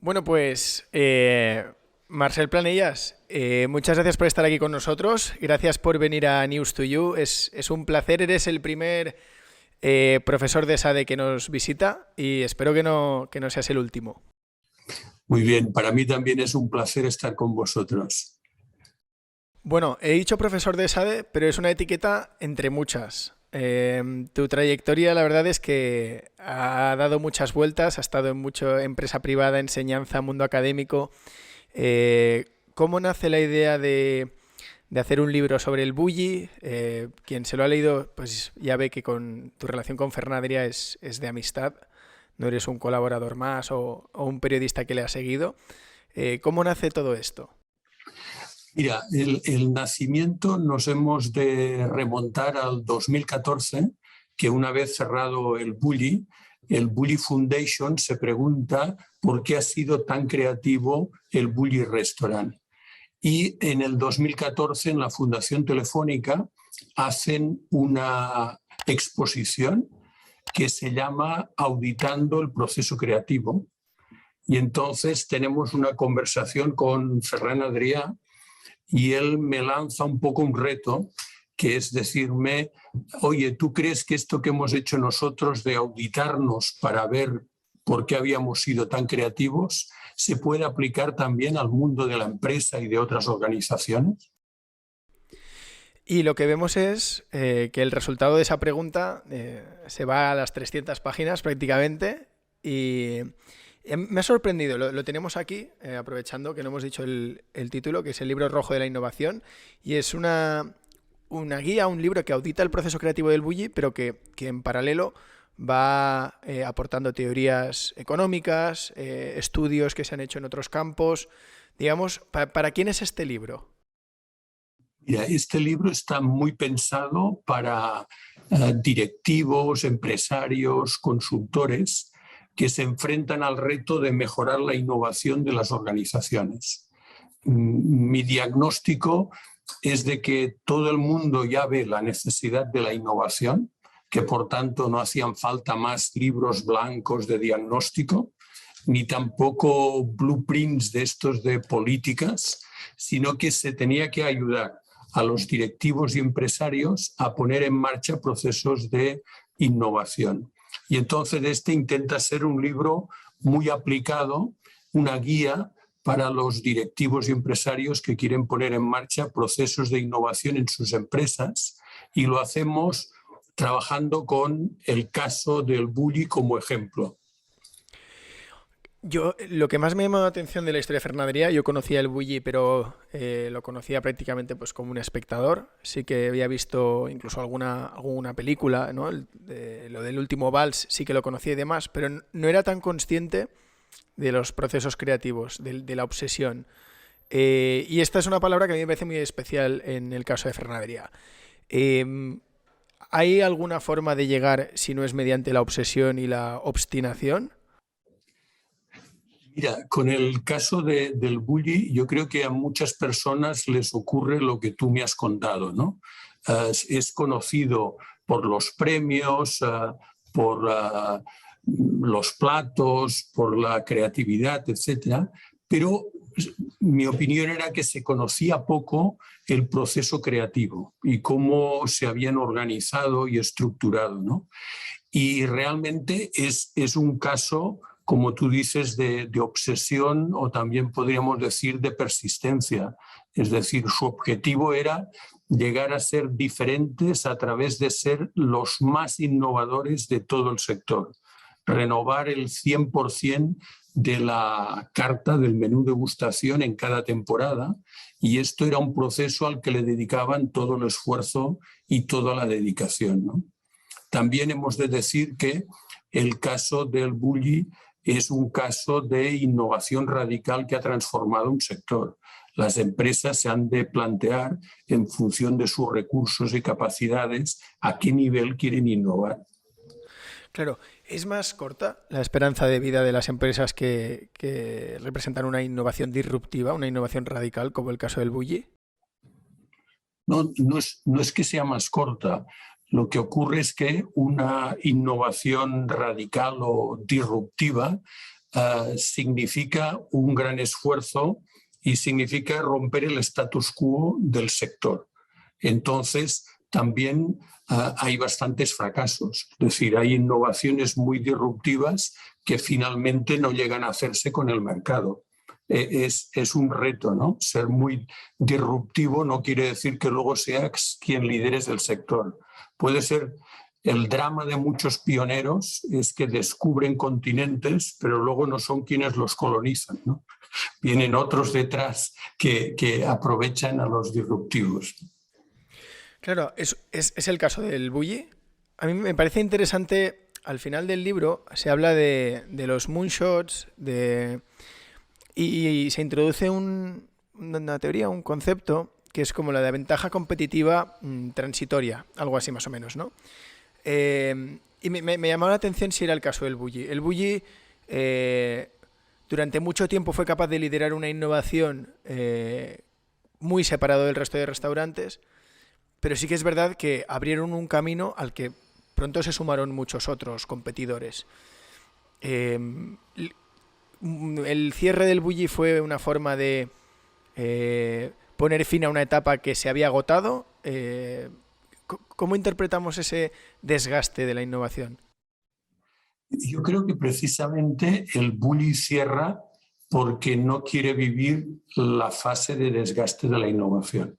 Bueno, pues Marcel Planellas, muchas gracias por estar aquí con nosotros. Gracias por venir a News to You. Es un placer. Eres el primer profesor de SADE que nos visita y espero que no seas el último. Muy bien, para mí también es un placer estar con vosotros. Bueno, he dicho profesor de SADE, pero es una etiqueta entre muchas. Tu trayectoria, la verdad es que ha dado muchas vueltas, ha estado en mucho empresa privada, enseñanza, mundo académico. ¿Cómo nace la idea de hacer un libro sobre el bully? Quien se lo ha leído, pues ya ve que con tu relación con Fernandria es de amistad. No eres un colaborador más o un periodista que le ha seguido. ¿Cómo nace todo esto? Mira, el nacimiento nos hemos de remontar al 2014, que una vez cerrado el Bully Foundation se pregunta por qué ha sido tan creativo el Bully Restaurant. Y en el 2014 en la Fundación Telefónica hacen una exposición que se llama Auditando el proceso creativo. Y entonces tenemos una conversación con Ferran Adrià y él me lanza un poco un reto, que es decirme, oye, ¿tú crees que esto que hemos hecho nosotros de auditarnos para ver por qué habíamos sido tan creativos se puede aplicar también al mundo de la empresa y de otras organizaciones? Y lo que vemos es que el resultado de esa pregunta se va a las 300 páginas prácticamente y me ha sorprendido, lo tenemos aquí, aprovechando que no hemos dicho el título, que es el libro rojo de la innovación, y es una guía, un libro que audita el proceso creativo del bully, pero que en paralelo va aportando teorías económicas, estudios que se han hecho en otros campos. Digamos, ¿para quién es este libro? Mira, este libro está muy pensado para directivos, empresarios, consultores que se enfrentan al reto de mejorar la innovación de las organizaciones. Mi diagnóstico es de que todo el mundo ya ve la necesidad de la innovación, que por tanto no hacían falta más libros blancos de diagnóstico, ni tampoco blueprints de estos de políticas, sino que se tenía que ayudar a los directivos y empresarios a poner en marcha procesos de innovación. Y entonces este intenta ser un libro muy aplicado, una guía para los directivos y empresarios que quieren poner en marcha procesos de innovación en sus empresas, y lo hacemos trabajando con el caso del bully como ejemplo. Yo, lo que más me llamó la atención de la historia de Fernandría, yo conocía el bully, pero lo conocía prácticamente pues como un espectador. Sí que había visto incluso alguna película, ¿no? Lo del último vals sí que lo conocía y demás, pero no era tan consciente de los procesos creativos, de la obsesión. Y esta es una palabra que a mí me parece muy especial en el caso de Fernandría. ¿Hay alguna forma de llegar si no es mediante la obsesión y la obstinación? Mira, con el caso del bully, yo creo que a muchas personas les ocurre lo que tú me has contado, ¿no? Es conocido por los premios, por los platos, por la creatividad, etcétera, pero mi opinión era que se conocía poco el proceso creativo y cómo se habían organizado y estructurado, ¿no? Y realmente es un caso, como tú dices, de obsesión, o también podríamos decir de persistencia. Es decir, su objetivo era llegar a ser diferentes a través de ser los más innovadores de todo el sector. Renovar el 100% de la carta del menú degustación en cada temporada, y esto era un proceso al que le dedicaban todo el esfuerzo y toda la dedicación, ¿no? También hemos de decir que el caso del bully es un caso de innovación radical que ha transformado un sector. Las empresas se han de plantear, en función de sus recursos y capacidades, a qué nivel quieren innovar. Claro, es más corta la esperanza de vida de las empresas que representan una innovación disruptiva, una innovación radical, como el caso del bully. No es que sea más corta. Lo que ocurre es que una innovación radical o disruptiva significa un gran esfuerzo y significa romper el status quo del sector. Entonces, también hay bastantes fracasos, es decir, hay innovaciones muy disruptivas que finalmente no llegan a hacerse con el mercado. Es un reto, ¿no? Ser muy disruptivo no quiere decir que luego seas quien lideres el sector. Puede ser el drama de muchos pioneros, es que descubren continentes, pero luego no son quienes los colonizan, ¿no? Vienen otros detrás que aprovechan a los disruptivos. Claro, es el caso del bully. A mí me parece interesante, al final del libro se habla de los moonshots, y se introduce una teoría, un concepto, que es como la de ventaja competitiva transitoria, algo así más o menos, ¿no? Y me llamó la atención si era el caso del bully. El bully durante mucho tiempo fue capaz de liderar una innovación muy separado del resto de restaurantes, pero sí que es verdad que abrieron un camino al que pronto se sumaron muchos otros competidores. El cierre del bully fue una forma de poner fin a una etapa que se había agotado. ¿Cómo interpretamos ese desgaste de la innovación? Yo creo que precisamente el bully cierra porque no quiere vivir la fase de desgaste de la innovación.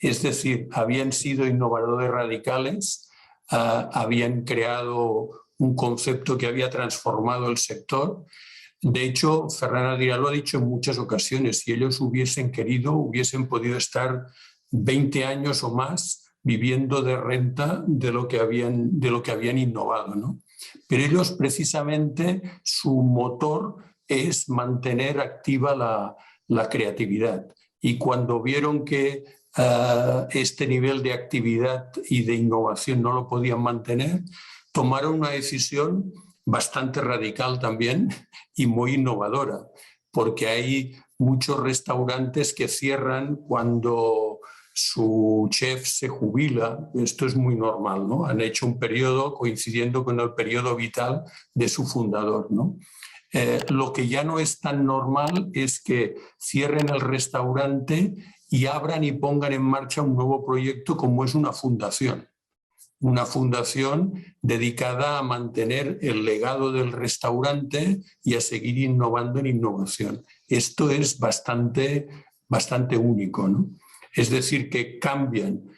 Es decir, habían sido innovadores radicales, habían creado un concepto que había transformado el sector. De hecho, Ferran Adrià lo ha dicho en muchas ocasiones, si ellos hubiesen querido, hubiesen podido estar 20 años o más viviendo de renta de lo que habían innovado, ¿no? Pero ellos precisamente su motor es mantener activa la creatividad. Y cuando vieron que este nivel de actividad y de innovación no lo podían mantener, tomaron una decisión bastante radical también y muy innovadora, porque hay muchos restaurantes que cierran cuando su chef se jubila. Esto es muy normal, ¿no? Han hecho un periodo coincidiendo con el periodo vital de su fundador, ¿no? Lo que ya no es tan normal es que cierren el restaurante y abran y pongan en marcha un nuevo proyecto como es una fundación dedicada a mantener el legado del restaurante y a seguir innovando en innovación. Esto es bastante único, ¿no? Es decir, que cambian.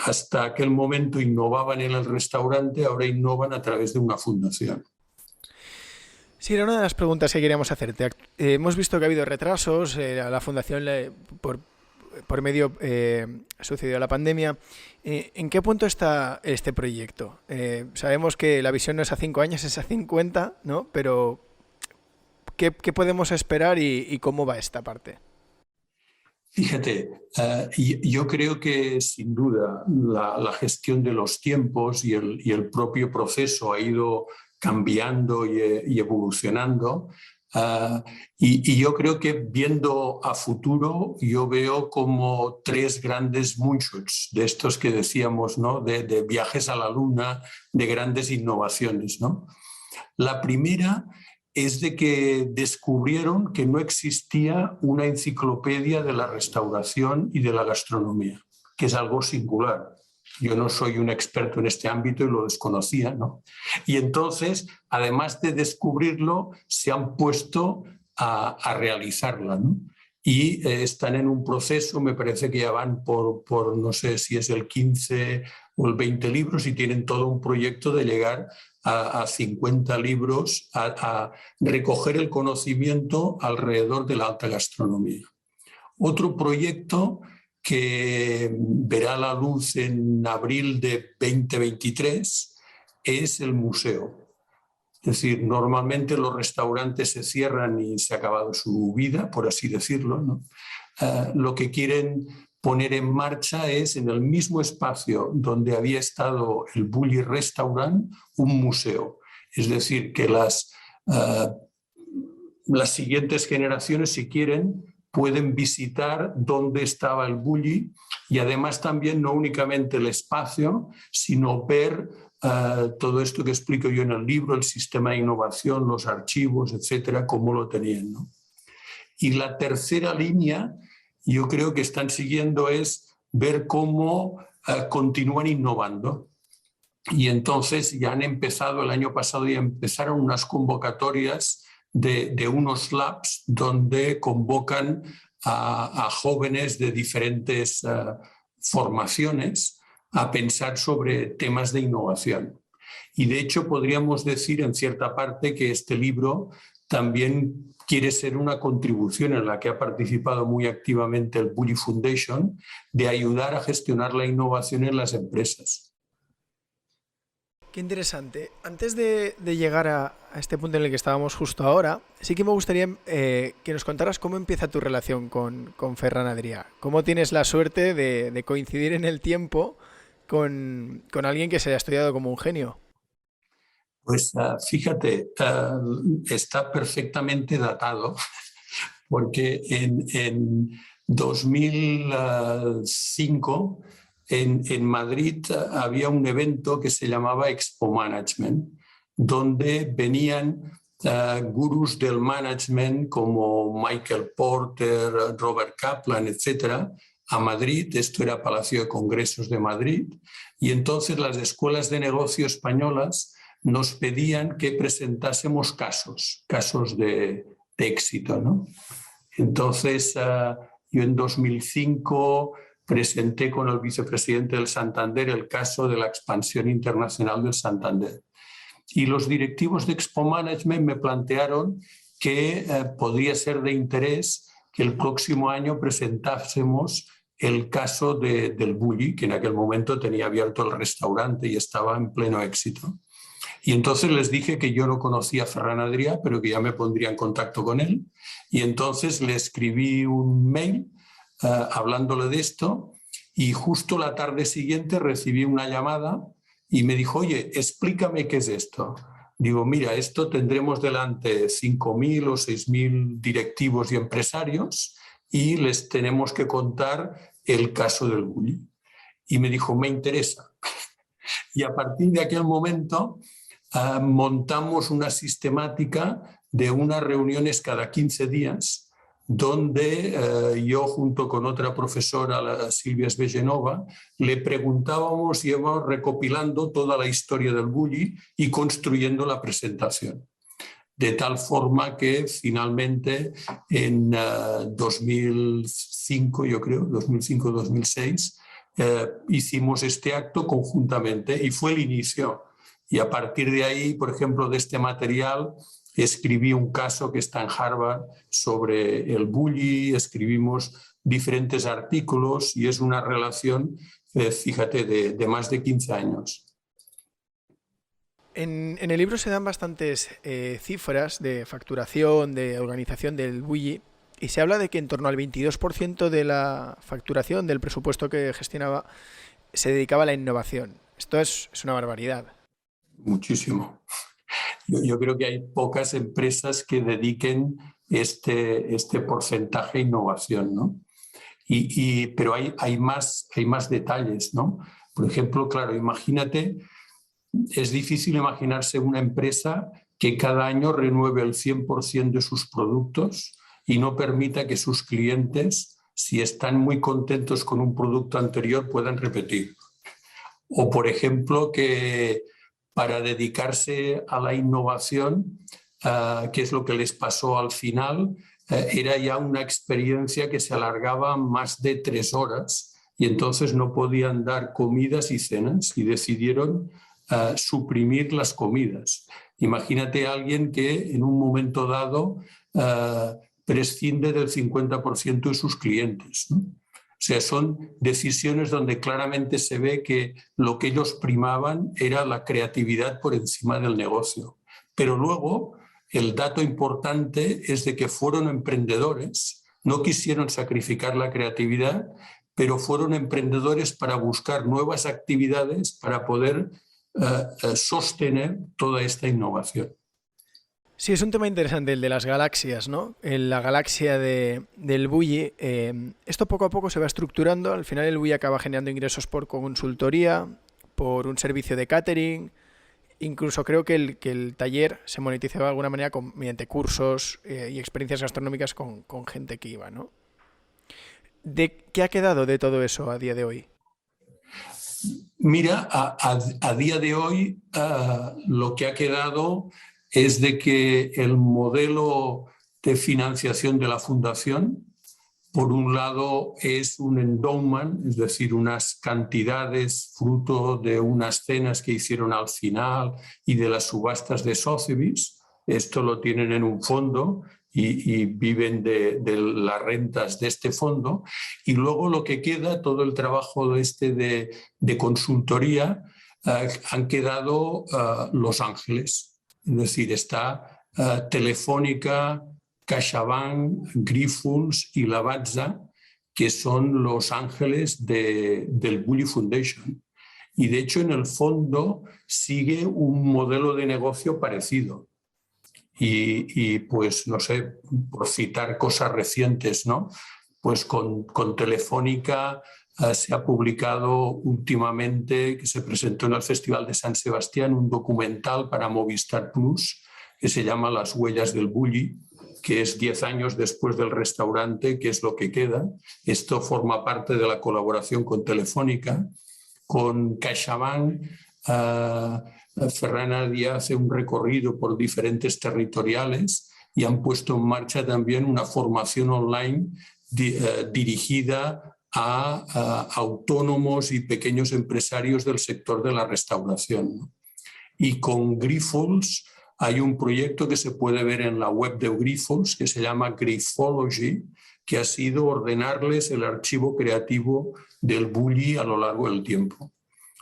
Hasta aquel momento innovaban en el restaurante, ahora innovan a través de una fundación. Sí, era una de las preguntas que queríamos hacerte. Hemos visto que ha habido retrasos, la fundación por medio sucedió la pandemia. ¿En qué punto está este proyecto? Sabemos que la visión no es a 5 años, es a 50, ¿no? Pero ¿qué podemos esperar y cómo va esta parte? Fíjate, yo creo que sin duda la gestión de los tiempos y el propio proceso ha ido cambiando y evolucionando. Y yo creo que viendo a futuro, yo veo como 3 grandes moonshots de estos que decíamos, ¿no? De viajes a la luna, de grandes innovaciones, ¿no? La primera es de que descubrieron que no existía una enciclopedia de la restauración y de la gastronomía, que es algo singular. Yo no soy un experto en este ámbito y lo desconocía, ¿no? Y entonces, además de descubrirlo, se han puesto a realizarla, ¿no? Y están en un proceso, me parece que ya van por no sé si es el 15 o el 20 libros y tienen todo un proyecto de llegar a 50 libros, a recoger el conocimiento alrededor de la alta gastronomía. Otro proyecto que verá la luz en abril de 2023 es el museo. Es decir, normalmente los restaurantes se cierran y se ha acabado su vida, por así decirlo, ¿no? Lo que quieren poner en marcha es, en el mismo espacio donde había estado el Bulli Restaurant, un museo. Es decir, que las siguientes generaciones, si quieren, pueden visitar dónde estaba el Bulli y además también no únicamente el espacio, sino ver todo esto que explico yo en el libro, el sistema de innovación, los archivos, etcétera, cómo lo tenían, ¿no? Y la tercera línea, yo creo que están siguiendo es ver cómo continúan innovando. Y entonces ya han empezado, el año pasado ya empezaron unas convocatorias de unos labs donde convocan a jóvenes de diferentes formaciones a pensar sobre temas de innovación. Y de hecho podríamos decir en cierta parte que este libro también quiere ser una contribución en la que ha participado muy activamente el Bully Foundation de ayudar a gestionar la innovación en las empresas. Qué interesante. Antes de llegar a este punto en el que estábamos justo ahora, sí que me gustaría que nos contaras cómo empieza tu relación con Ferran Adrià. ¿Cómo tienes la suerte de coincidir en el tiempo con alguien que se ha estudiado como un genio? Pues fíjate, está perfectamente datado porque en 2005 en Madrid había un evento que se llamaba Expo Management, donde venían gurús del management como Michael Porter, Robert Kaplan, etcétera, a Madrid. Esto era Palacio de Congresos de Madrid. Y entonces las escuelas de negocio españolas nos pedían que presentásemos casos de éxito, ¿no? Entonces, yo en 2005 presenté con el vicepresidente del Santander el caso de la expansión internacional del Santander. Y los directivos de Expo Management me plantearon que podría ser de interés que el próximo año presentásemos el caso del Bulli, que en aquel momento tenía abierto el restaurante y estaba en pleno éxito. Y entonces les dije que yo no conocía a Ferran Adrià, pero que ya me pondría en contacto con él. Y entonces le escribí un mail hablándole de esto, y justo la tarde siguiente recibí una llamada y me dijo: oye, explícame qué es esto. Digo: mira, esto tendremos delante 5.000 o 6.000 directivos y empresarios y les tenemos que contar el caso del Bulli. Y me dijo: me interesa. Y a partir de aquel momento montamos una sistemática de unas reuniones cada 15 días donde yo junto con otra profesora, la Silvia Svegenova, le preguntábamos y íbamos recopilando toda la historia del Bulli y construyendo la presentación. De tal forma que finalmente en 2005, yo creo, 2005-2006, hicimos este acto conjuntamente y fue el inicio. Y a partir de ahí, por ejemplo, de este material, escribí un caso que está en Harvard sobre el Bulli, escribimos diferentes artículos y es una relación, fíjate, de más de 15 años. En el libro se dan bastantes cifras de facturación, de organización del Bulli, y se habla de que en torno al 22% de la facturación, del presupuesto que gestionaba, se dedicaba a la innovación. Esto es una barbaridad. Muchísimo. Yo creo que hay pocas empresas que dediquen este porcentaje a innovación, ¿no? Pero hay más detalles, ¿no? Por ejemplo, claro, imagínate, es difícil imaginarse una empresa que cada año renueve el 100% de sus productos y no permita que sus clientes, si están muy contentos con un producto anterior, puedan repetir. O, por ejemplo, que para dedicarse a la innovación, que es lo que les pasó al final, era ya una experiencia que se alargaba más de 3 horas y entonces no podían dar comidas y cenas y decidieron suprimir las comidas. Imagínate a alguien que en un momento dado prescinde del 50% de sus clientes, ¿no? O sea, son decisiones donde claramente se ve que lo que ellos primaban era la creatividad por encima del negocio. Pero luego, el dato importante es de que fueron emprendedores, no quisieron sacrificar la creatividad, pero fueron emprendedores para buscar nuevas actividades para poder sostener toda esta innovación. Sí, es un tema interesante el de las galaxias, ¿no? En la galaxia del Bulli, esto poco a poco se va estructurando. Al final el Bulli acaba generando ingresos por consultoría, por un servicio de catering. Incluso creo que el taller se monetizaba de alguna manera mediante cursos y experiencias gastronómicas con gente que iba, ¿no? ¿Qué ha quedado de todo eso a día de hoy? Mira, a día de hoy lo que ha quedado es de que el modelo de financiación de la fundación, por un lado, es un endowment, es decir, unas cantidades fruto de unas cenas que hicieron al final y de las subastas de Sotheby's. Esto lo tienen en un fondo y viven de las rentas de este fondo. Y luego lo que queda, todo el trabajo de consultoría, han quedado Los Ángeles. Es decir, está Telefónica, CaixaBank, Grifols y Lavazza, que son los ángeles del Bulli Foundation. Y de hecho, en el fondo sigue un modelo de negocio parecido. Y pues, no sé, por citar cosas recientes, ¿no? Pues con Telefónica se ha publicado últimamente, que se presentó en el Festival de San Sebastián, un documental para Movistar Plus que se llama Las huellas del Bulli, que es 10 años después del restaurante, que es lo que queda. Esto forma parte de la colaboración con Telefónica. Con CaixaBank, Ferran Adrià hace un recorrido por diferentes territoriales y han puesto en marcha también una formación online dirigida a autónomos y pequeños empresarios del sector de la restauración, ¿no? Y con Grifols hay un proyecto que se puede ver en la web de Grifols que se llama Grifology, que ha sido ordenarles el archivo creativo del Bulli a lo largo del tiempo.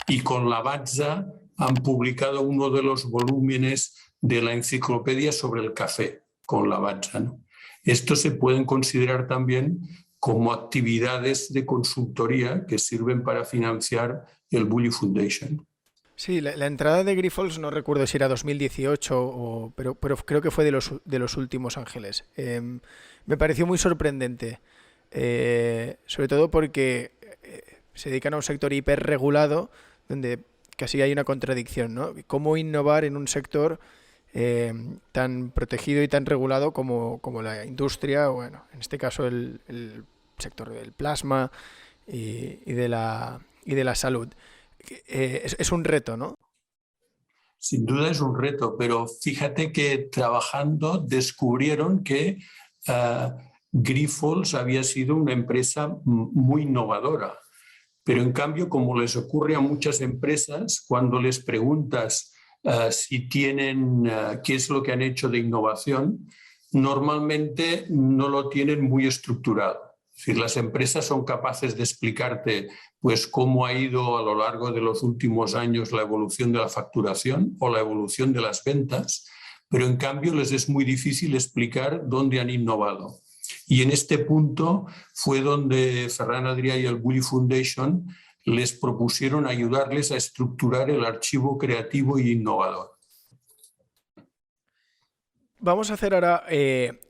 Y con Lavazza han publicado uno de los volúmenes de la enciclopedia sobre el café, con Lavazza, ¿no? Estos se pueden considerar también como actividades de consultoría que sirven para financiar el Bulli Foundation. Sí, la entrada de Grifols no recuerdo si era 2018, pero creo que fue de los últimos ángeles. Me pareció muy sorprendente, sobre todo porque se dedican a un sector hiperregulado donde casi hay una contradicción, ¿no? ¿Cómo innovar en un sector tan protegido y tan regulado como la industria, o bueno, en este caso el sector del plasma y de la salud? Es un reto, ¿no? Sin duda es un reto, pero fíjate que trabajando descubrieron que Grifols había sido una empresa muy innovadora. Pero en cambio, como les ocurre a muchas empresas, cuando les preguntas si tienen, qué es lo que han hecho de innovación, normalmente no lo tienen muy estructurado. Es decir, las empresas son capaces de explicarte pues, cómo ha ido a lo largo de los últimos años la evolución de la facturación o la evolución de las ventas, pero en cambio les es muy difícil explicar dónde han innovado. Y en este punto fue donde Ferran Adrià y el Bulli Foundation les propusieron ayudarles a estructurar el archivo creativo e innovador. Vamos a hacer ahora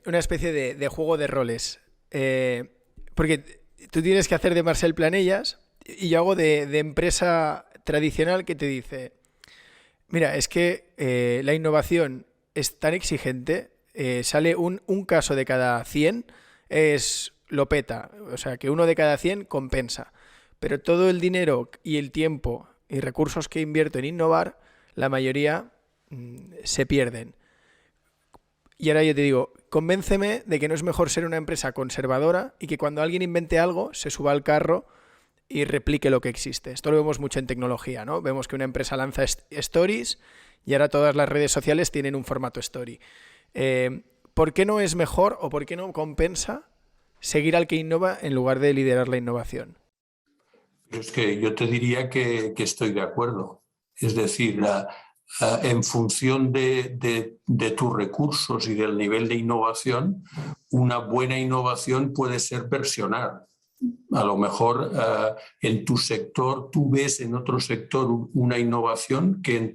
una especie de juego de roles. Porque tú tienes que hacer de Marcel Planellas y yo hago de empresa tradicional que te dice, mira, es que la innovación es tan exigente, sale un caso de cada 100, lo peta, o sea, que uno de cada 100 compensa. Pero todo el dinero y el tiempo y recursos que invierto en innovar, la mayoría se pierden. Y ahora yo te digo, convénceme de que no es mejor ser una empresa conservadora y que cuando alguien invente algo se suba al carro y replique lo que existe. Esto lo vemos mucho en tecnología, ¿no? Vemos que una empresa lanza stories y ahora todas las redes sociales tienen un formato story. ¿Por qué no es mejor o por qué no compensa seguir al que innova en lugar de liderar la innovación? Es que yo te diría que estoy de acuerdo. Es decir, en función de tus recursos y del nivel de innovación, una buena innovación puede ser versionar. A lo mejor en tu sector tú ves en otro sector una innovación que en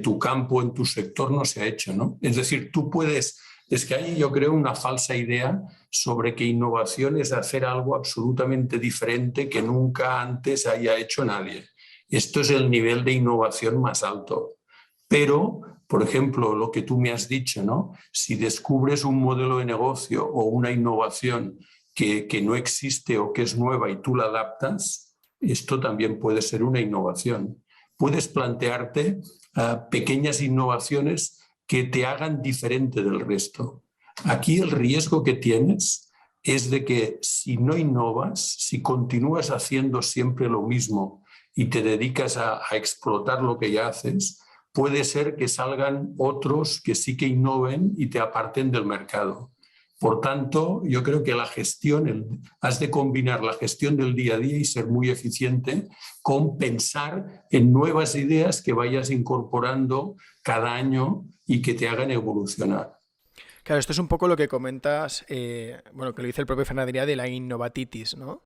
tu campo, en tu sector no se ha hecho, ¿no? Es decir, tú puedes... Es que hay, yo creo, una falsa idea sobre que innovación es hacer algo absolutamente diferente que nunca antes haya hecho nadie. Esto es el nivel de innovación más alto. Pero, por ejemplo, lo que tú me has dicho, ¿no? Si descubres un modelo de negocio o una innovación que no existe o que es nueva y tú la adaptas, esto también puede ser una innovación. Puedes plantearte pequeñas innovaciones que te hagan diferente del resto. Aquí el riesgo que tienes es de que si no innovas, si continúas haciendo siempre lo mismo y te dedicas a explotar lo que ya haces, puede ser que salgan otros que sí que innoven y te aparten del mercado. Por tanto, yo creo que la gestión, has de combinar la gestión del día a día y ser muy eficiente con pensar en nuevas ideas que vayas incorporando cada año y que te hagan evolucionar. Claro, esto es un poco lo que comentas, bueno, que lo dice el propio Fernand de la innovatitis, ¿no?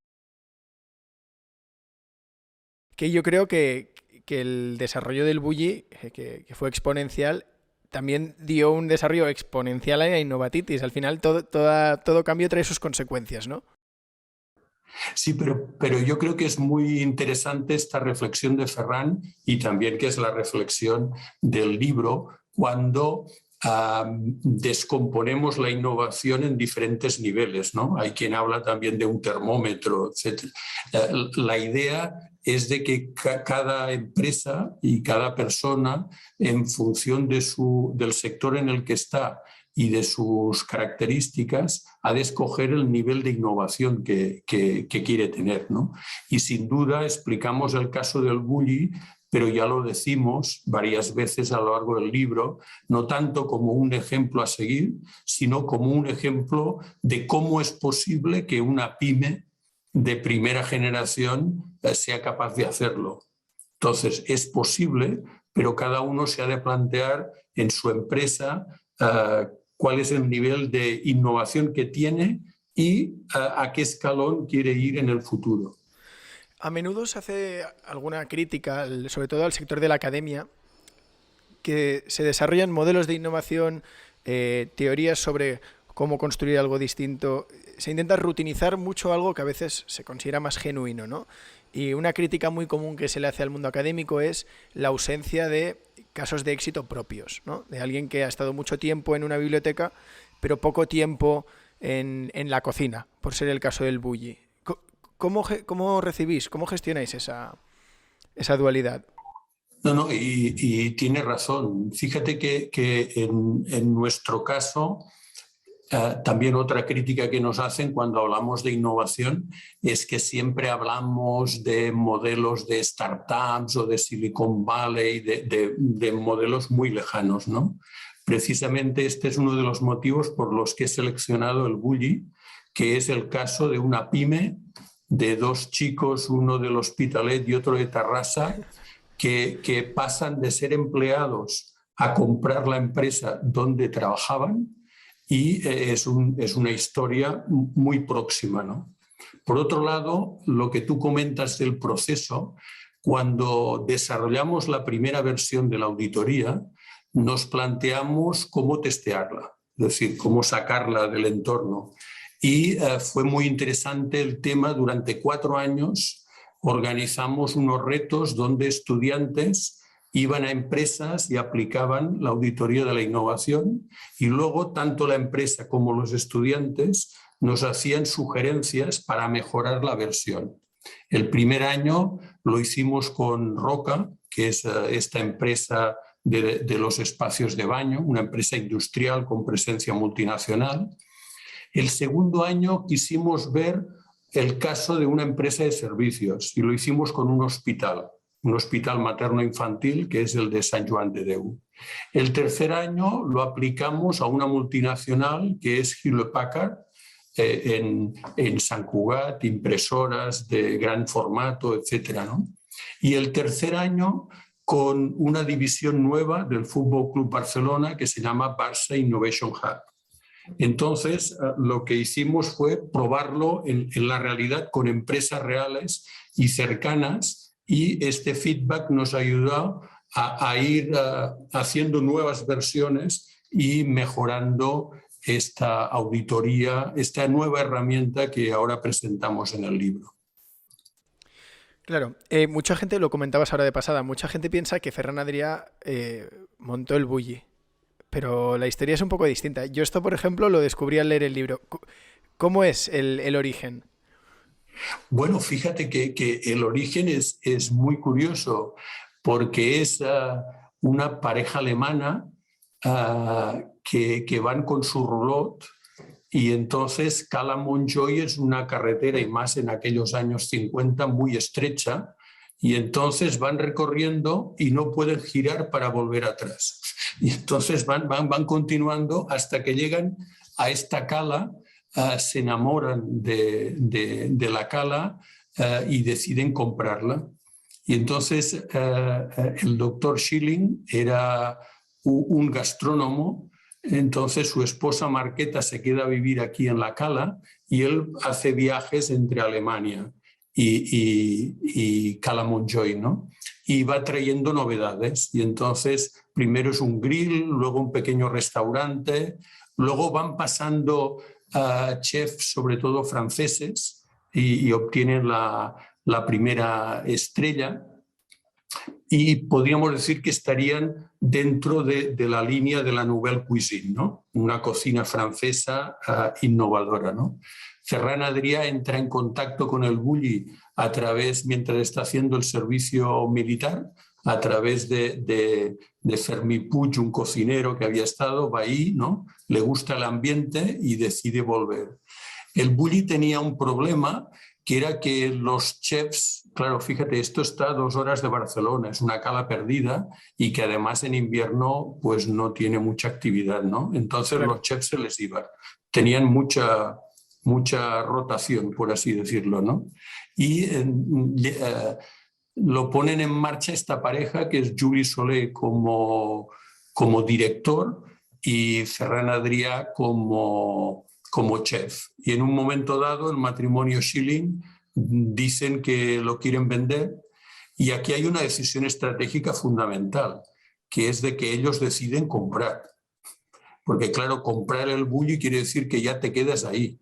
Que yo creo que el desarrollo del bully, que fue exponencial, también dio un desarrollo exponencial a la innovatitis. Al final todo cambio trae sus consecuencias, ¿no? Sí, pero yo creo que es muy interesante esta reflexión de Ferran y también que es la reflexión del libro cuando descomponemos la innovación en diferentes niveles, ¿no? Hay quien habla también de un termómetro, etc. La idea es de que cada empresa y cada persona, en función del sector en el que está y de sus características, ha de escoger el nivel de innovación que quiere tener, ¿no? Y sin duda explicamos el caso del bully, pero ya lo decimos varias veces a lo largo del libro, no tanto como un ejemplo a seguir, sino como un ejemplo de cómo es posible que una pyme de primera generación sea capaz de hacerlo. Entonces, es posible, pero cada uno se ha de plantear en su empresa cuál es el nivel de innovación que tiene y a qué escalón quiere ir en el futuro. A menudo se hace alguna crítica, sobre todo al sector de la academia, que se desarrollan modelos de innovación, teorías sobre cómo construir algo distinto. Se intenta rutinizar mucho algo que a veces se considera más genuino, ¿no? Y una crítica muy común que se le hace al mundo académico es la ausencia de casos de éxito propios, ¿no? De alguien que ha estado mucho tiempo en una biblioteca, pero poco tiempo en la cocina, por ser el caso del bully. ¿Cómo recibís, cómo gestionáis esa dualidad? No, no, y tiene razón. Fíjate que en nuestro caso, también otra crítica que nos hacen cuando hablamos de innovación es que siempre hablamos de modelos de startups o de Silicon Valley, de modelos muy lejanos, ¿no? Precisamente este es uno de los motivos por los que he seleccionado el bully, que es el caso de una pyme de dos chicos, uno del Hospitalet y otro de Tarrasa, que pasan de ser empleados a comprar la empresa donde trabajaban y es una historia muy próxima, ¿no? Por otro lado, lo que tú comentas del proceso, cuando desarrollamos la primera versión de la auditoría, nos planteamos cómo testearla, es decir, cómo sacarla del entorno. Y fue muy interesante el tema. Durante 4 años organizamos unos retos donde estudiantes iban a empresas y aplicaban la auditoría de la innovación y luego tanto la empresa como los estudiantes nos hacían sugerencias para mejorar la versión. El primer año lo hicimos con Roca, que es esta empresa de los espacios de baño, una empresa industrial con presencia multinacional. El segundo año quisimos ver el caso de una empresa de servicios y lo hicimos con un hospital materno-infantil que es el de Sant Joan de Déu. El tercer año lo aplicamos a una multinacional que es Hewlett Packard, en Sant Cugat, impresoras de gran formato, etc., ¿no? Y el tercer año con una división nueva del Fútbol Club Barcelona que se llama Barça Innovation Hub. Entonces, lo que hicimos fue probarlo en la realidad con empresas reales y cercanas y este feedback nos ayudó a ir haciendo nuevas versiones y mejorando esta auditoría, esta nueva herramienta que ahora presentamos en el libro. Claro, mucha gente, lo comentabas ahora de pasada, mucha gente piensa que Ferran Adrià montó el Bulli, pero la historia es un poco distinta. Yo esto, por ejemplo, lo descubrí al leer el libro. ¿Cómo es el origen? Bueno, fíjate que el origen es muy curioso porque es una pareja alemana que van con su roulotte y entonces Cala Montjoy es una carretera y más en aquellos años 50 muy estrecha y entonces van recorriendo y no pueden girar para volver atrás. Y entonces van continuando hasta que llegan a esta cala, se enamoran de la cala y deciden comprarla. Y entonces el doctor Schilling era un gastrónomo, entonces su esposa Marqueta se queda a vivir aquí en la cala y él hace viajes entre Alemania y Cala Montjoy, ¿no? Y va trayendo novedades. Y entonces primero es un grill, luego un pequeño restaurante, luego van pasando chefs, sobre todo franceses, y obtienen la primera estrella y podríamos decir que estarían dentro de la línea de la Nouvelle Cuisine, ¿no? Una cocina francesa innovadora, ¿no? Ferran Adrià entra en contacto con el Bulli a través, mientras está haciendo el servicio militar, a través de Fermí Puig, un cocinero que había estado, va ahí, ¿no? Le gusta el ambiente y decide volver. El Bulli tenía un problema que era que los chefs, claro, fíjate, esto está a 2 horas de Barcelona, es una cala perdida y que además en invierno pues no tiene mucha actividad, ¿no? Entonces los Claro. chefs se les iban. Tenían mucha rotación, por así decirlo, ¿no? Y lo ponen en marcha esta pareja que es Juli Solé como director y Ferran Adrià como chef. Y en un momento dado, el matrimonio Schilling dicen que lo quieren vender y aquí hay una decisión estratégica fundamental, que es de que ellos deciden comprar. Porque claro, comprar el Bulli quiere decir que ya te quedas ahí,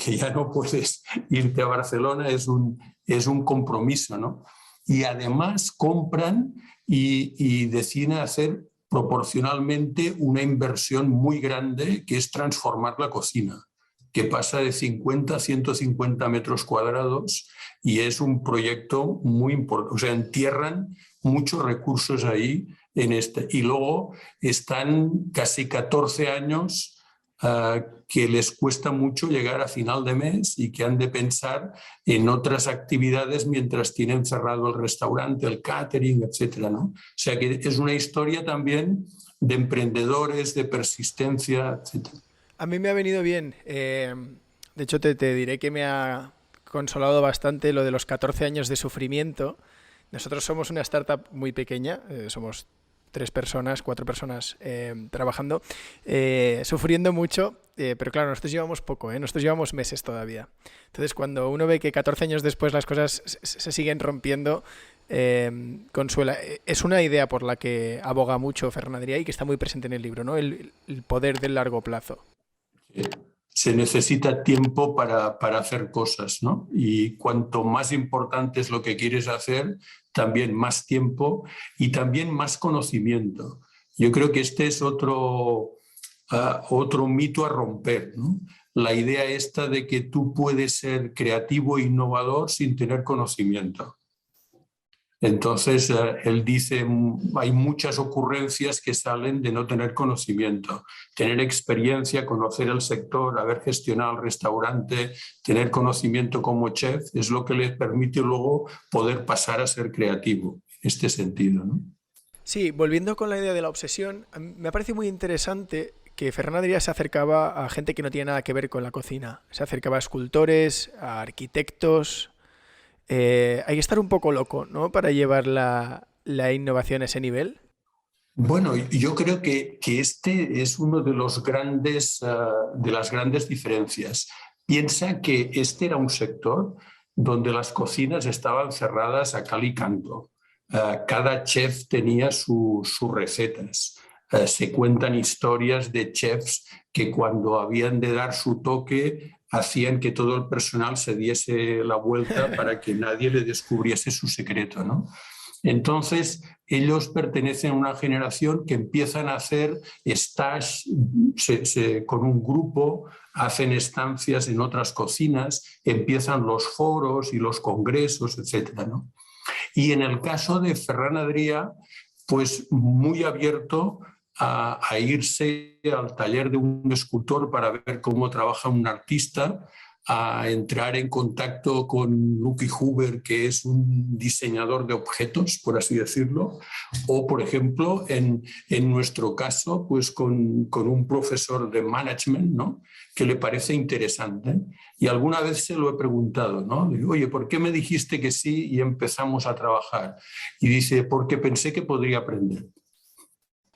que ya no puedes irte a Barcelona, es un compromiso, ¿no? Y además compran y deciden hacer proporcionalmente una inversión muy grande que es transformar la cocina, que pasa de 50 a 150 metros cuadrados y es un proyecto muy importante. O sea, entierran muchos recursos ahí en este. Y luego están casi 14 años que les cuesta mucho llegar a final de mes y que han de pensar en otras actividades mientras tienen cerrado el restaurante, el catering, etcétera, ¿no? O sea que es una historia también de emprendedores, de persistencia, etcétera. A mí me ha venido bien. De hecho, te diré que me ha consolado bastante lo de los 14 años de sufrimiento. Nosotros somos una startup muy pequeña, somos 3 personas, 4 personas trabajando, sufriendo mucho, pero claro, nosotros llevamos poco, nosotros llevamos meses todavía. Entonces, cuando uno ve que 14 años después las cosas se siguen rompiendo, consuela. Es una idea por la que aboga mucho Ferran Adrià y que está muy presente en el libro, ¿no? El poder del largo plazo. Se necesita tiempo para hacer cosas, ¿no? Y cuanto más importante es lo que quieres hacer, también más tiempo y también más conocimiento. Yo creo que este es otro mito a romper, ¿no? La idea esta de que tú puedes ser creativo e innovador sin tener conocimiento. Entonces, él dice, hay muchas ocurrencias que salen de no tener conocimiento, tener experiencia, conocer el sector, haber gestionado el restaurante, tener conocimiento como chef, es lo que le permite luego poder pasar a ser creativo, en este sentido, ¿no? Sí, volviendo con la idea de la obsesión, me parece muy interesante que Ferran Adrià se acercaba a gente que no tiene nada que ver con la cocina. Se acercaba a escultores, a arquitectos. Hay que estar un poco loco, ¿no? Para llevar la innovación a ese nivel. Bueno, yo creo que este es uno de los grandes, de las grandes diferencias. Piensa que este era un sector donde las cocinas estaban cerradas a cal y canto. Cada chef tenía sus recetas. Se cuentan historias de chefs que cuando habían de dar su toque hacían que todo el personal se diese la vuelta para que nadie le descubriese su secreto, ¿no? Entonces, ellos pertenecen a una generación que empiezan a hacer stage con un grupo, hacen estancias en otras cocinas, empiezan los foros y los congresos, etcétera, ¿no? Y en el caso de Ferran Adrià, pues muy abierto a irse al taller de un escultor para ver cómo trabaja un artista, a entrar en contacto con Lucky Hoover, que es un diseñador de objetos, por así decirlo, o, por ejemplo, en nuestro caso, pues con un profesor de management, ¿no?, que le parece interesante. Y alguna vez se lo he preguntado, ¿no? Digo, oye, ¿por qué me dijiste que sí y empezamos a trabajar? Y dice, porque pensé que podría aprender.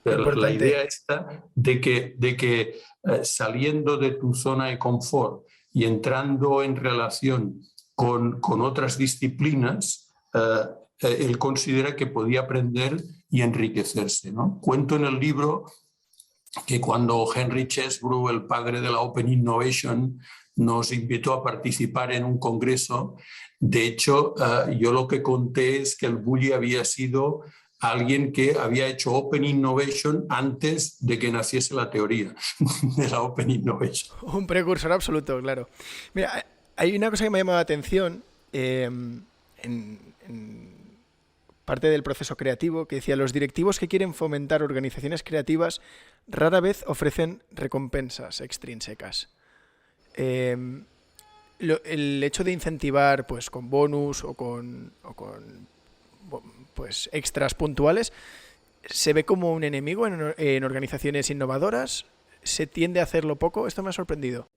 La idea esta de que saliendo de tu zona de confort y entrando en relación con otras disciplinas, él considera que podía aprender y enriquecerse, ¿no? Cuento en el libro que cuando Henry Chesbrough, el padre de la Open Innovation, nos invitó a participar en un congreso, de hecho, yo lo que conté es que el Bulli había sido alguien que había hecho Open Innovation antes de que naciese la teoría de la Open Innovation. Un precursor absoluto, claro. Mira, hay una cosa que me ha llamado la atención en parte del proceso creativo, que decía, los directivos que quieren fomentar organizaciones creativas rara vez ofrecen recompensas extrínsecas. El hecho de incentivar pues, con bonus o con pues, extras puntuales se ve como un enemigo en organizaciones innovadoras. ¿Se tiende a hacerlo poco? Esto me ha sorprendido.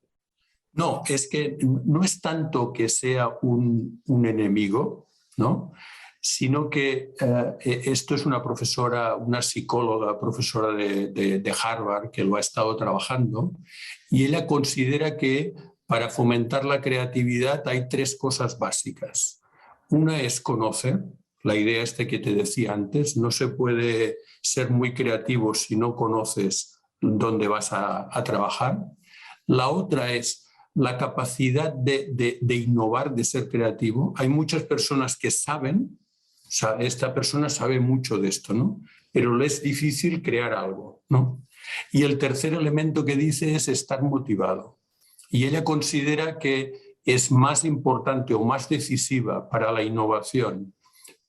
No, es que no es tanto que sea un enemigo, ¿no?, sino que esto es una profesora, una psicóloga, profesora de Harvard, que lo ha estado trabajando, y ella considera que para fomentar la creatividad hay tres cosas básicas. Una es conocer, la idea esta que te decía antes, no se puede ser muy creativo si no conoces dónde vas a trabajar. La otra es la capacidad de innovar, de ser creativo. Hay muchas personas que saben, o sea, esta persona sabe mucho de esto, ¿no?, pero le es difícil crear algo, ¿no? Y el tercer elemento que dice es estar motivado. Y ella considera que es más importante o más decisiva para la innovación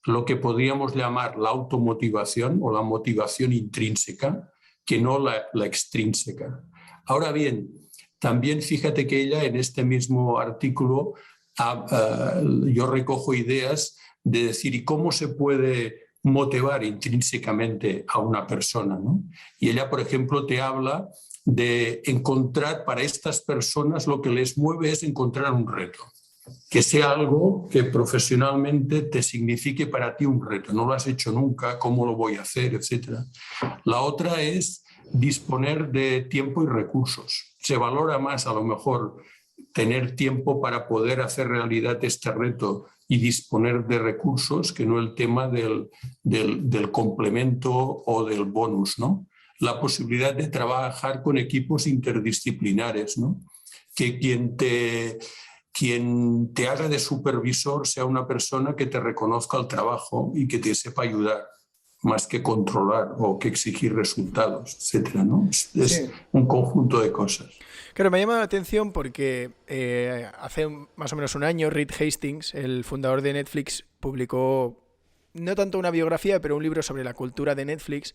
lo que podríamos llamar la automotivación o la motivación intrínseca que no la extrínseca. Ahora bien, también fíjate que ella en este mismo artículo yo recojo ideas de decir, ¿y cómo se puede motivar intrínsecamente a una persona, ¿no? Y ella, por ejemplo, te habla de encontrar para estas personas lo que les mueve es encontrar un reto, que sea algo que profesionalmente te signifique para ti un reto. No lo has hecho nunca, ¿cómo lo voy a hacer?, etcétera. La otra es disponer de tiempo y recursos. Se valora más a lo mejor tener tiempo para poder hacer realidad este reto y disponer de recursos que no el tema del complemento o del bonus, ¿no? La posibilidad de trabajar con equipos interdisciplinares, ¿no?, que quien te haga de supervisor sea una persona que te reconozca el trabajo y que te sepa ayudar, más que controlar o que exigir resultados, etcétera, ¿no? Es un conjunto de cosas. Claro, me ha llamado la atención porque hace más o menos un año Reed Hastings, el fundador de Netflix, publicó no tanto una biografía, pero un libro sobre la cultura de Netflix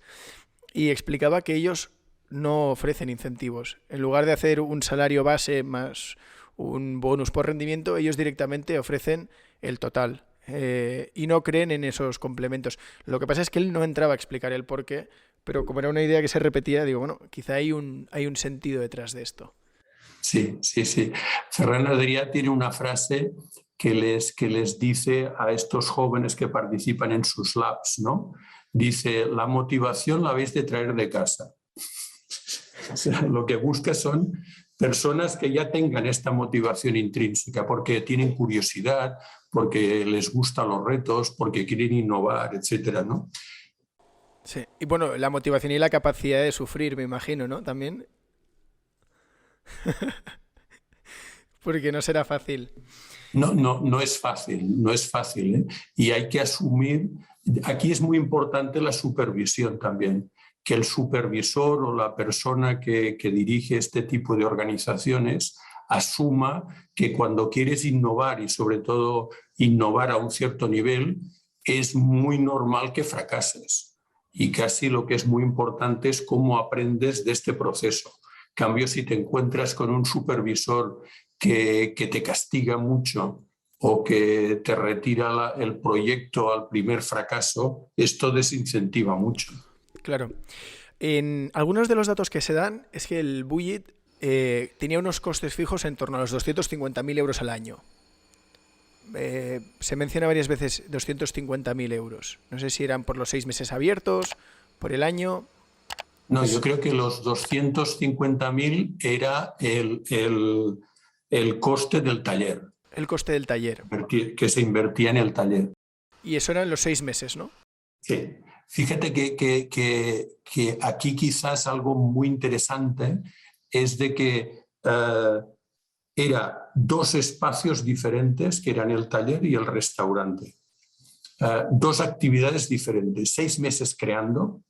y explicaba que ellos no ofrecen incentivos. En lugar de hacer un salario base más un bonus por rendimiento, ellos directamente ofrecen el total y no creen en esos complementos. Lo que pasa es que él no entraba a explicar el por qué, pero como era una idea que se repetía, digo, bueno, quizá hay un sentido detrás de esto. Sí. Ferran Adrià tiene una frase que les dice a estos jóvenes que participan en sus labs, ¿no? Dice, la motivación la habéis de traer de casa. O sea, lo que busca son personas que ya tengan esta motivación intrínseca, porque tienen curiosidad, porque les gustan los retos, porque quieren innovar, etcétera, ¿no? Sí, Y bueno, la motivación y la capacidad de sufrir, me imagino, ¿no? También. Porque no será fácil. No, no, no es fácil, no es fácil, ¿eh? Y hay que asumir, aquí es muy importante la supervisión también, que el supervisor o la persona que dirige este tipo de organizaciones asuma que cuando quieres innovar y sobre todo innovar a un cierto nivel, es muy normal que fracases. Y casi lo que es muy importante es cómo aprendes de este proceso. En cambio, si te encuentras con un supervisor que te castiga mucho o que te retira el proyecto al primer fracaso, esto desincentiva mucho. Claro. En algunos de los datos que se dan es que el Bullitt tenía unos costes fijos en torno a los 250.000 euros al año. Se menciona varias veces 250.000 euros. No sé si eran por los 6 meses abiertos, por el año. No, yo creo que los 250.000 era el coste del taller. El coste del taller. Que se invertía en el taller. Y eso eran los 6 meses, ¿no? Sí. Fíjate que aquí quizás algo muy interesante es de que era 2 espacios diferentes, que eran el taller y el restaurante. 2 actividades diferentes, 6 meses creando,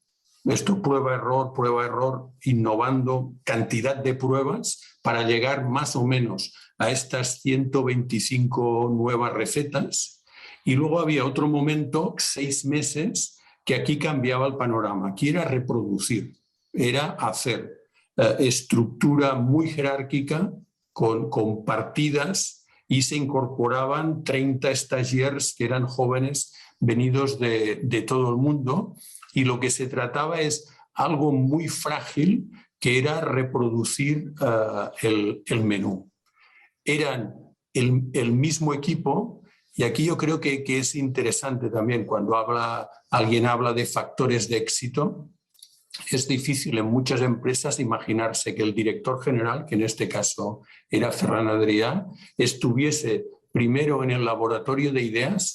esto prueba, error, innovando cantidad de pruebas para llegar más o menos a estas 125 nuevas recetas. Y luego había otro momento, 6 meses, que aquí cambiaba el panorama. Aquí era reproducir, era hacer estructura muy jerárquica con partidas y se incorporaban 30 stagiaires que eran jóvenes venidos de todo el mundo y lo que se trataba es algo muy frágil que era reproducir el menú. Eran el mismo equipo y aquí yo creo que es interesante también cuando alguien habla de factores de éxito. Es difícil en muchas empresas imaginarse que el director general, que en este caso era Ferran Adrià, estuviese primero en el laboratorio de ideas,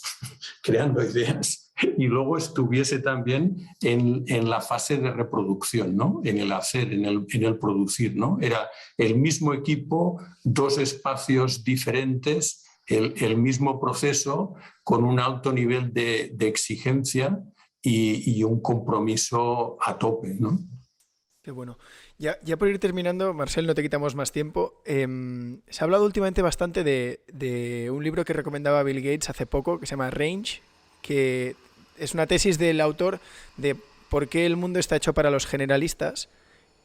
creando ideas, y luego estuviese también en la fase de reproducción, ¿no? En el hacer, en el producir, ¿no? Era el mismo equipo, 2 espacios diferentes, el mismo proceso, con un alto nivel de exigencia y un compromiso a tope, ¿no? Qué bueno. Ya por ir terminando, Marcel, no te quitamos más tiempo. Se ha hablado últimamente bastante de un libro que recomendaba Bill Gates hace poco, que se llama Range, que es una tesis del autor de por qué el mundo está hecho para los generalistas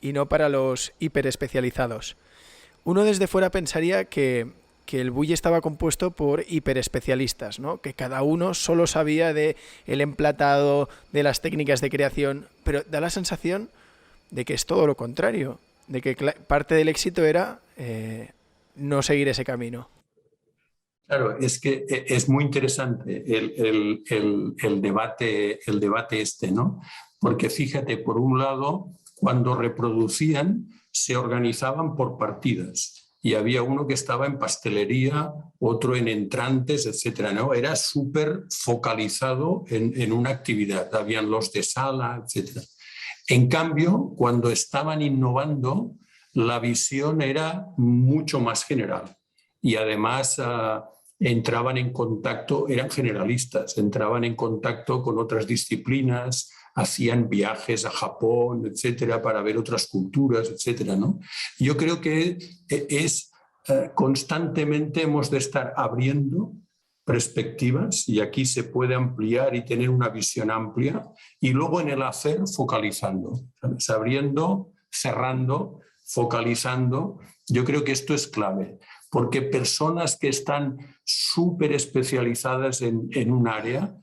y no para los hiperespecializados. Uno desde fuera pensaría que el Bullitt estaba compuesto por hiperespecialistas, ¿no? Que cada uno solo sabía de el emplatado, de las técnicas de creación, pero da la sensación de que es todo lo contrario, de que parte del éxito era no seguir ese camino. Claro, es que es muy interesante el debate este, ¿no? Porque fíjate, por un lado, cuando reproducían, se organizaban por partidas. Y había uno que estaba en pastelería, otro en entrantes, etcétera, ¿no? Era súper focalizado en una actividad. Habían los de sala, etcétera. En cambio, cuando estaban innovando, la visión era mucho más general. Y además entraban en contacto, eran generalistas, entraban en contacto con otras disciplinas, hacían viajes a Japón, etcétera, para ver otras culturas, etcétera, ¿no? Yo creo que constantemente hemos de estar abriendo perspectivas y aquí se puede ampliar y tener una visión amplia y luego en el hacer focalizando, ¿sabes? Abriendo, cerrando, focalizando. Yo creo que esto es clave porque personas que están súper especializadas en un área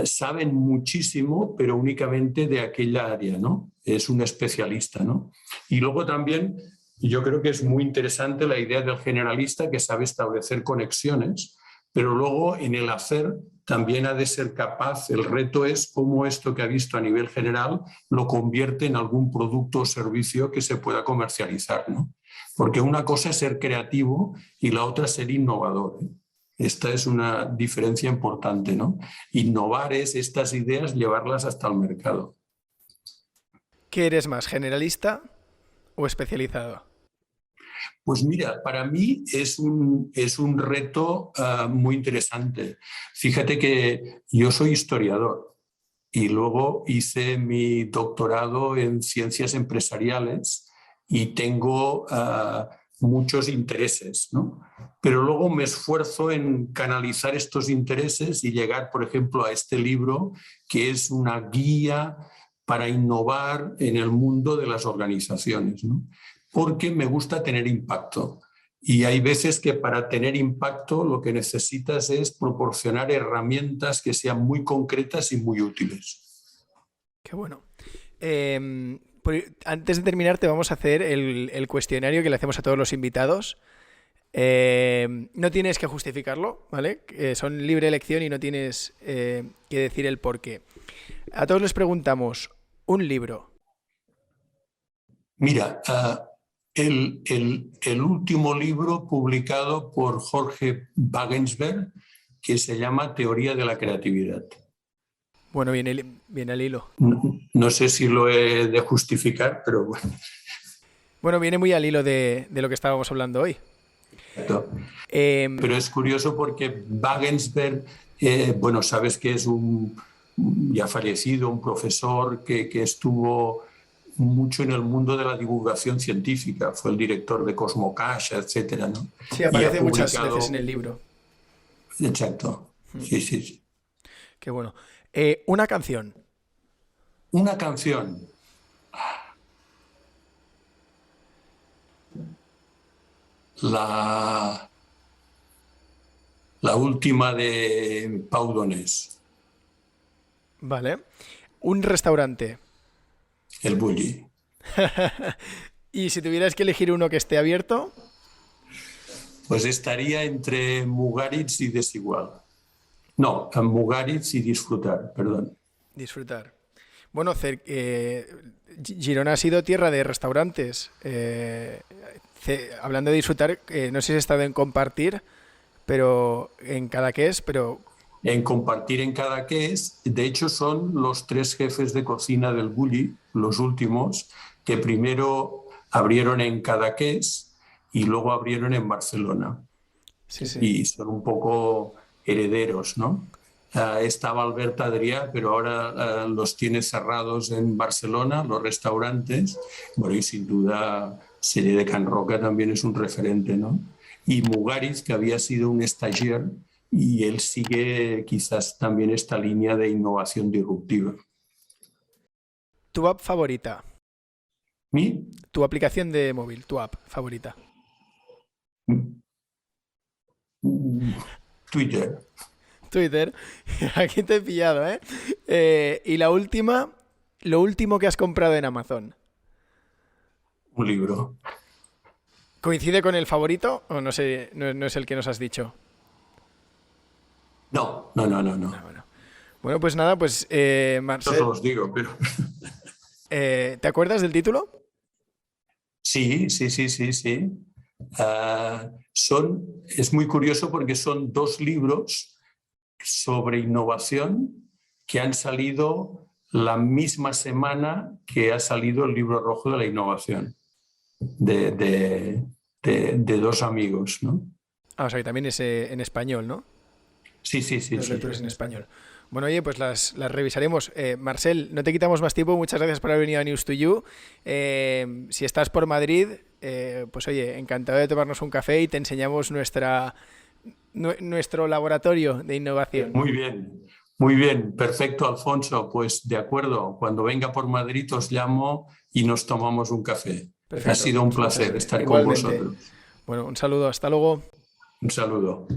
saben muchísimo, pero únicamente de aquella área, ¿no? Es un especialista, ¿no? Y luego también yo creo que es muy interesante la idea del generalista que sabe establecer conexiones, pero luego en el hacer también ha de ser capaz, el reto es cómo esto que ha visto a nivel general lo convierte en algún producto o servicio que se pueda comercializar, ¿no? Porque una cosa es ser creativo y la otra es ser innovador, ¿eh? Esta es una diferencia importante, ¿no? Innovar es estas ideas llevarlas hasta el mercado. ¿Qué eres más, generalista o especializado? Pues mira, para mí es un reto muy interesante. Fíjate que yo soy historiador y luego hice mi doctorado en ciencias empresariales y tengo muchos intereses, ¿no? Pero luego me esfuerzo en canalizar estos intereses y llegar, por ejemplo, a este libro que es una guía para innovar en el mundo de las organizaciones, ¿no? Porque me gusta tener impacto. Y hay veces que para tener impacto lo que necesitas es proporcionar herramientas que sean muy concretas y muy útiles. Qué bueno. Antes de terminar, te vamos a hacer el cuestionario que le hacemos a todos los invitados. No tienes que justificarlo, ¿vale? Son libre elección y no tienes que decir el por qué. A todos les preguntamos, un libro. Mira, el último libro publicado por Jorge Wagensberg, que se llama Teoría de la Creatividad. Bueno, viene al hilo. No sé si lo he de justificar, pero bueno. Bueno, viene muy al hilo de lo que estábamos hablando hoy. Pero es curioso porque Wagensberg, bueno, sabes que es un ya fallecido, un profesor que estuvo mucho en el mundo de la divulgación científica, fue el director de Cosmocash, etcétera, ¿no? Sí, aparece muchas veces en el libro. Exacto, sí, sí, sí. Qué bueno. Una canción. Una canción. La última de Pau Donés. Vale. Un restaurante. El Bulli. Y si tuvieras que elegir uno que esté abierto. Pues estaría entre Mugaritz y Desigual. No, Mugaritz y Disfrutar, perdón. Disfrutar. Bueno, Girona ha sido tierra de restaurantes. Hablando de disfrutar, no sé si has estado en Compartir, pero en Cadaqués, pero... En Compartir en Cadaqués, de hecho son los 3 jefes de cocina del Bulli, los últimos, que primero abrieron en Cadaqués y luego abrieron en Barcelona. Sí, sí. Y son un poco herederos, ¿no? Estaba Albert Adrià, pero ahora los tiene cerrados en Barcelona, los restaurantes. Bueno, y sin duda Serie de Can Roca también es un referente, ¿no? Y Mugaritz, que había sido un stagiaire, y él sigue quizás también esta línea de innovación disruptiva. ¿Tu app favorita? ¿Mi? Tu aplicación de móvil, tu app favorita. Twitter. Twitter. Aquí te he pillado, ¿eh? Y la última, lo último que has comprado en Amazon. Un libro. ¿Coincide con el favorito o no sé, no es el que nos has dicho? No. Bueno, pues nada, pues Marcel, Eso os digo, pero... ¿te acuerdas del título? Sí. Es muy curioso porque son 2 libros sobre innovación que han salido la misma semana que ha salido el libro rojo de la innovación de 2 amigos, ¿no? Ah, o sea que también es en español, ¿no? Sí. Las lecturas en español. Bueno, oye, pues las revisaremos. Marcel, no te quitamos más tiempo. Muchas gracias por haber venido a News to You. Si estás por Madrid, pues oye, encantado de tomarnos un café y te enseñamos nuestro laboratorio de innovación. Muy bien, perfecto, Alfonso. Pues de acuerdo, cuando venga por Madrid os llamo y nos tomamos un café. Perfecto. Ha sido un placer estar Igualmente. con vosotros. Bueno, un saludo, hasta luego. Un saludo.